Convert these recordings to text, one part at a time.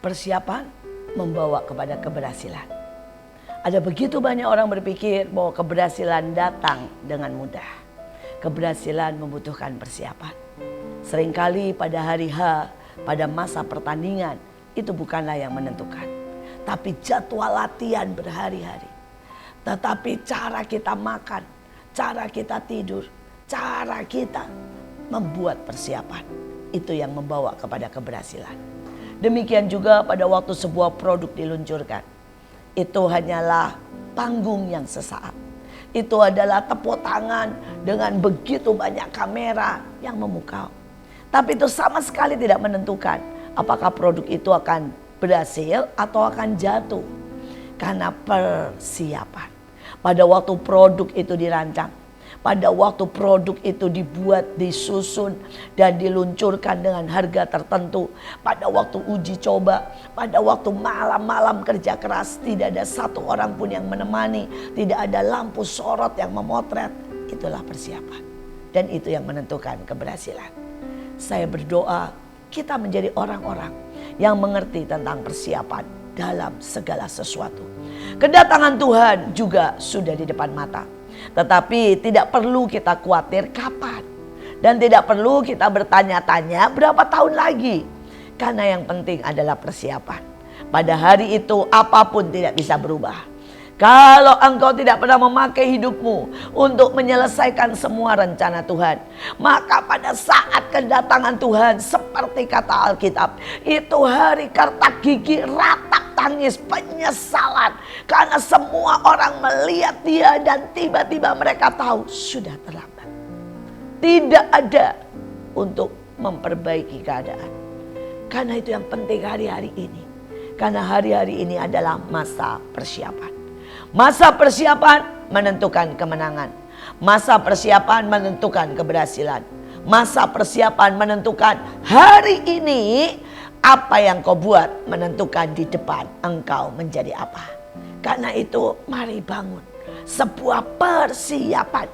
Persiapan membawa kepada keberhasilan. Ada begitu banyak orang berpikir bahwa keberhasilan datang dengan mudah. Keberhasilan membutuhkan persiapan. Seringkali pada hari H, pada masa pertandingan, itu bukanlah yang menentukan. Tapi jadwal latihan berhari-hari. Tetapi cara kita makan, cara kita tidur, cara kita membuat persiapan, itu yang membawa kepada keberhasilan. Demikian juga pada waktu sebuah produk diluncurkan. Itu hanyalah panggung yang sesaat. Itu adalah tepuk tangan dengan begitu banyak kamera yang memukau. Tapi itu sama sekali tidak menentukan apakah produk itu akan berhasil atau akan jatuh. Karena persiapan. Pada waktu produk itu dirancang, pada waktu produk itu dibuat, disusun, dan diluncurkan dengan harga tertentu. Pada waktu uji coba, pada waktu malam-malam kerja keras, tidak ada satu orang pun yang menemani, tidak ada lampu sorot yang memotret. Itulah persiapan. Dan itu yang menentukan keberhasilan. Saya berdoa kita menjadi orang-orang yang mengerti tentang persiapan dalam segala sesuatu. Kedatangan Tuhan juga sudah di depan mata. Tetapi tidak perlu kita khawatir kapan. Dan tidak perlu kita bertanya-tanya berapa tahun lagi. Karena yang penting adalah persiapan. Pada hari itu apapun tidak bisa berubah. Kalau engkau tidak pernah memakai hidupmu untuk menyelesaikan semua rencana Tuhan, maka pada saat kedatangan Tuhan, seperti kata Alkitab, itu hari kertak gigi, ratap tangis, penyesalan. Karena semua orang melihat dia dan tiba-tiba mereka tahu sudah terlambat. Tidak ada untuk memperbaiki keadaan. Karena itu yang penting hari-hari ini. Karena hari-hari ini adalah masa persiapan. Masa persiapan menentukan kemenangan. Masa persiapan menentukan keberhasilan. Masa persiapan menentukan hari ini apa yang kau buat menentukan di depan engkau menjadi apa. Karena itu mari bangun sebuah persiapan.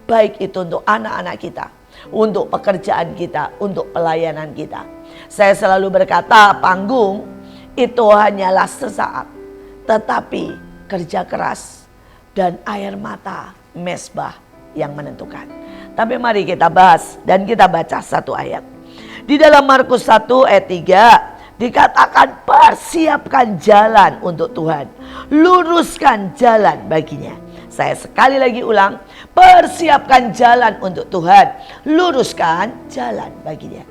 Baik itu untuk anak-anak kita, untuk pekerjaan kita, untuk pelayanan kita. Saya selalu berkata panggung itu hanyalah sesaat. Tetapi kerja keras dan air mata mezbah yang menentukan. Tapi mari kita bahas dan kita baca satu ayat. Di dalam Markus 1 ayat 3 dikatakan persiapkan jalan untuk Tuhan. Luruskan jalan baginya. Saya sekali lagi ulang. Persiapkan jalan untuk Tuhan. Luruskan jalan baginya.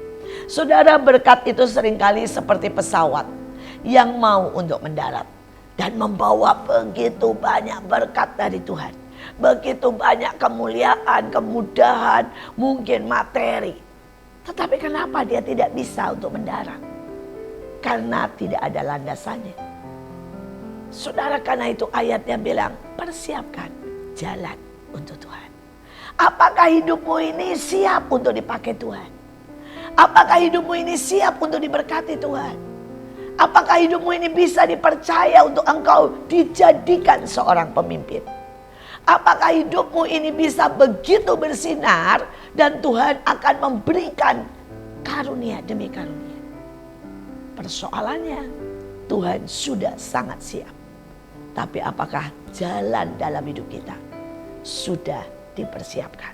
Saudara, berkat itu seringkali seperti pesawat yang mau untuk mendarat. Dan membawa begitu banyak berkat dari Tuhan. Begitu banyak kemuliaan, kemudahan, mungkin materi. Tetapi kenapa dia tidak bisa untuk mendarat? Karena tidak ada landasannya. Saudara, karena itu ayatnya bilang persiapkan jalan untuk Tuhan. Apakah hidupmu ini siap untuk dipakai Tuhan? Apakah hidupmu ini siap untuk diberkati Tuhan? Apakah hidupmu ini bisa dipercaya untuk engkau dijadikan seorang pemimpin? Apakah hidupmu ini bisa begitu bersinar dan Tuhan akan memberikan karunia demi karunia? Persoalannya, Tuhan sudah sangat siap. Tapi apakah jalan dalam hidup kita sudah dipersiapkan?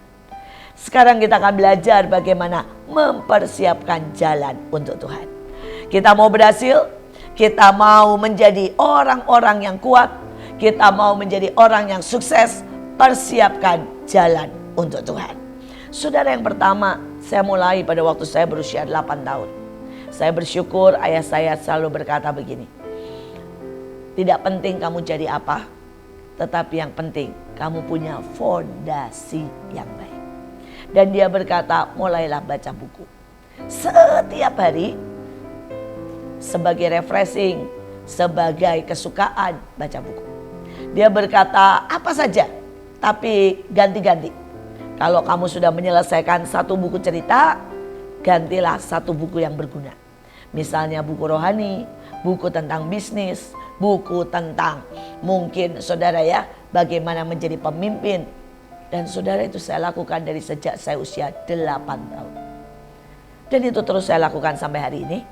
Sekarang kita akan belajar bagaimana mempersiapkan jalan untuk Tuhan. Kita mau berhasil, kita mau menjadi orang-orang yang kuat, kita mau menjadi orang yang sukses, persiapkan jalan untuk Tuhan. Saudara, yang pertama, saya mulai pada waktu saya berusia 8 tahun. Saya bersyukur ayah saya selalu berkata begini, tidak penting kamu jadi apa, tetapi yang penting kamu punya fondasi yang baik. Dan dia berkata, mulailah baca buku. Setiap hari, sebagai refreshing, sebagai kesukaan baca buku. Dia berkata apa saja, tapi ganti-ganti. Kalau kamu sudah menyelesaikan satu buku cerita, gantilah satu buku yang berguna. Misalnya buku rohani, buku tentang bisnis, buku tentang mungkin saudara ya, bagaimana menjadi pemimpin. Dan saudara, itu saya lakukan dari sejak saya usia 8 tahun. Dan itu terus saya lakukan sampai hari ini.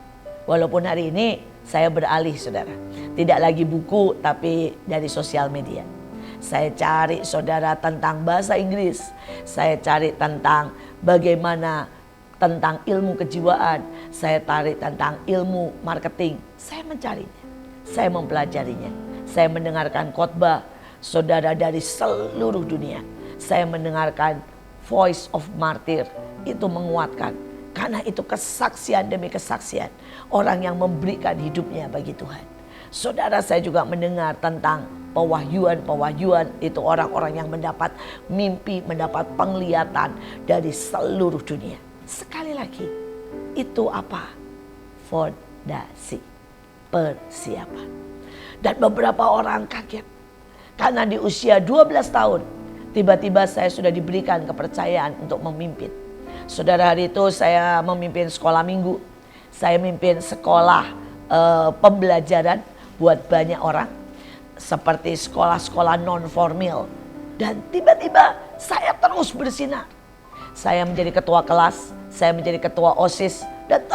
Walaupun hari ini saya beralih saudara. Tidak lagi buku tapi dari sosial media. Saya cari saudara tentang bahasa Inggris. Saya cari tentang bagaimana tentang ilmu kejiwaan. Saya cari tentang ilmu marketing. Saya mencarinya. Saya mempelajarinya. Saya mendengarkan khotbah saudara dari seluruh dunia. Saya mendengarkan Voice of Martyr. Itu menguatkan. Karena itu kesaksian demi kesaksian orang yang memberikan hidupnya bagi Tuhan. Saudara, saya juga mendengar tentang pewahyuan. Itu orang-orang yang mendapat mimpi, mendapat penglihatan dari seluruh dunia. Sekali lagi, itu apa? Fondasi, persiapan. Dan beberapa orang kaget. Karena di usia 12 tahun, tiba-tiba saya sudah diberikan kepercayaan untuk memimpin. Saudara, hari itu saya memimpin sekolah minggu. Saya memimpin sekolah pembelajaran buat banyak orang. Seperti sekolah-sekolah non-formal. Dan tiba-tiba saya terus bersinar. Saya menjadi ketua kelas, saya menjadi ketua OSIS. Dan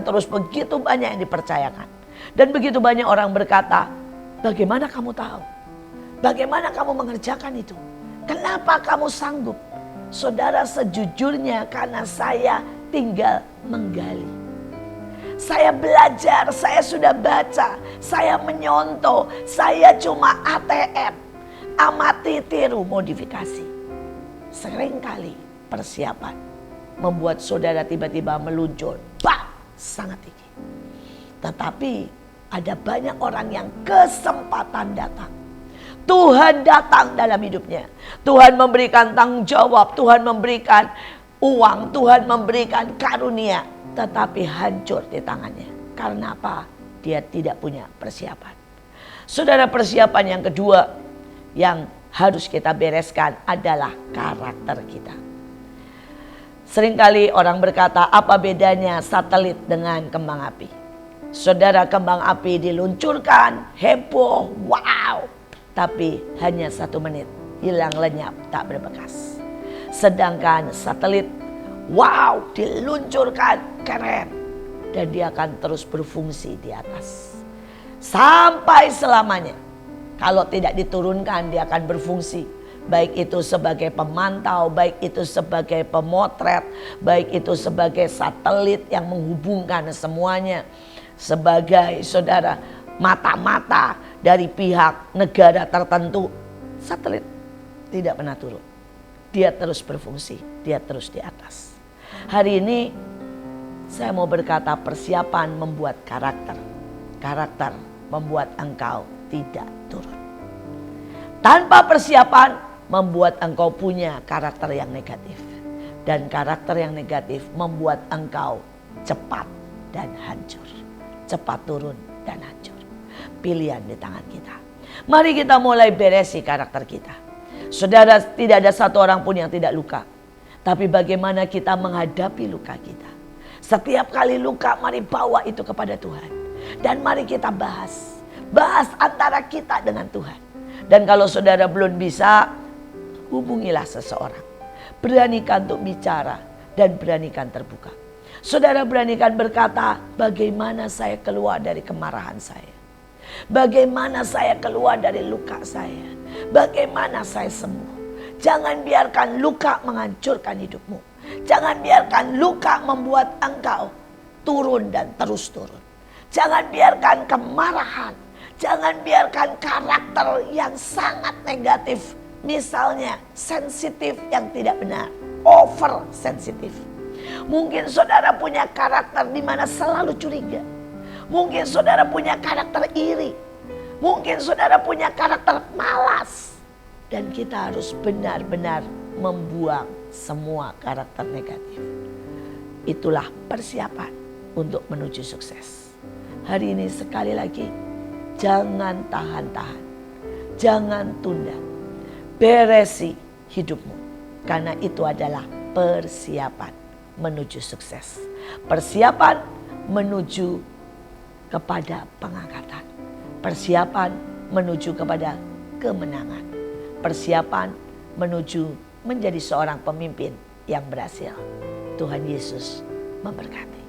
terus begitu banyak yang dipercayakan. Dan begitu banyak orang berkata, bagaimana kamu tahu? Bagaimana kamu mengerjakan itu? Kenapa kamu sanggup? Saudara, sejujurnya karena saya tinggal menggali. Saya belajar, saya sudah baca, saya menyontoh, saya cuma ATM, amati tiru modifikasi. Seringkali persiapan membuat saudara tiba-tiba meluncur, sangat tinggi. Tetapi ada banyak orang yang kesempatan datang. Tuhan datang dalam hidupnya. Tuhan memberikan tanggung jawab. Tuhan memberikan uang. Tuhan memberikan karunia. Tetapi hancur di tangannya. Karena apa? Dia tidak punya persiapan. Saudara, persiapan yang kedua yang harus kita bereskan adalah karakter kita. Seringkali orang berkata, apa bedanya satelit dengan kembang api? Saudara, kembang api diluncurkan, heboh, wow. Tapi hanya 1 menit, hilang lenyap, tak berbekas. Sedangkan satelit, wow, diluncurkan, keren. Dan dia akan terus berfungsi di atas. Sampai selamanya. Kalau tidak diturunkan, dia akan berfungsi. Baik itu sebagai pemantau, baik itu sebagai pemotret, baik itu sebagai satelit yang menghubungkan semuanya. Sebagai saudara, mata-mata dari pihak negara tertentu. Satelit tidak pernah turun. Dia terus berfungsi, dia terus di atas. Hari ini saya mau berkata, persiapan membuat karakter. Karakter membuat engkau tidak turun. Tanpa persiapan membuat engkau punya karakter yang negatif. Dan karakter yang negatif membuat engkau cepat dan hancur. Cepat turun dan hancur. Pilihan di tangan kita. Mari kita mulai beresi karakter kita. Saudara, tidak ada satu orang pun yang tidak luka. Tapi bagaimana kita menghadapi luka kita. Setiap kali luka, mari bawa itu kepada Tuhan. Dan mari kita bahas. Bahas antara kita dengan Tuhan. Dan kalau saudara belum bisa, hubungilah seseorang. Beranikan untuk bicara dan beranikan terbuka. Saudara, beranikan berkata, bagaimana saya keluar dari kemarahan saya. Bagaimana saya keluar dari luka saya. Bagaimana saya sembuh. Jangan biarkan luka menghancurkan hidupmu. Jangan biarkan luka membuat engkau turun dan terus turun. Jangan biarkan kemarahan. Jangan biarkan karakter yang sangat negatif. Misalnya sensitif yang tidak benar. Over sensitif. Mungkin saudara punya karakter di mana selalu curiga. Mungkin saudara punya karakter iri. Mungkin saudara punya karakter malas. Dan kita harus benar-benar membuang semua karakter negatif. Itulah persiapan untuk menuju sukses. Hari ini sekali lagi, jangan tahan-tahan. Jangan tunda. Beresi hidupmu. Karena itu adalah persiapan menuju sukses. Persiapan menuju kepada pengangkatan. Persiapan menuju kepada kemenangan. Persiapan menuju menjadi seorang pemimpin yang berhasil. Tuhan Yesus memberkati.